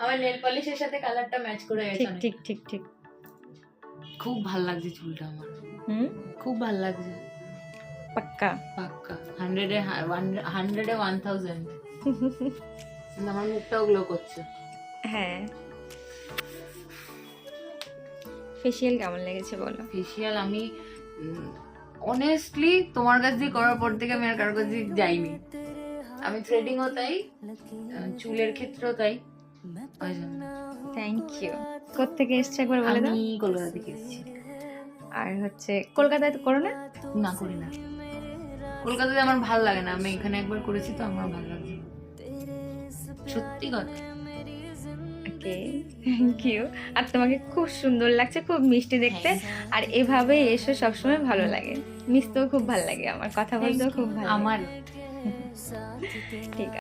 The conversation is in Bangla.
আমার নেল পলিশের সাথে কালারটা ম্যাচ করে গেছে। ঠিক ঠিক ঠিক ঠিক। খুব ভালো লাগছে চুলটা আমার, খুব ভালো লাগছে। পাক্কা পাক্কা 100 এ 1000 আমার মুখটাও গ্লো করছে। হ্যাঁ। ফেসিয়াল কেমন লেগেছে বলো? ফেসিয়াল আমি অনেস্টলি তোমার কাছ দিয়ে করার পর থেকে আমি আর কারোর কাছে যাইনি। আমি থ্রেডিংও তাই, চুলের ক্ষেত্রেও তাই। Thank you. কোত্থেকে এসছে একবার বলে দাও। আমি কলকাতা থেকে এসেছি। আর হচ্ছে কলকাতায় তো করো না? না, করি না। কলকাতাতে আমার ভালো লাগে না, আমি এখানে একবার করেছি তো আমার ভালো লাগছে, সত্যি কথা। ওকে, থ্যাংক ইউ। আর তোমাকে খুব সুন্দর লাগছে, খুব মিষ্টি দেখতে। আর এভাবে এসো, সবসময় ভালো লাগে, মিশতেও খুব ভালো লাগে, আমার কথা বলতেও খুব ভালো লাগে। আমার ঠিক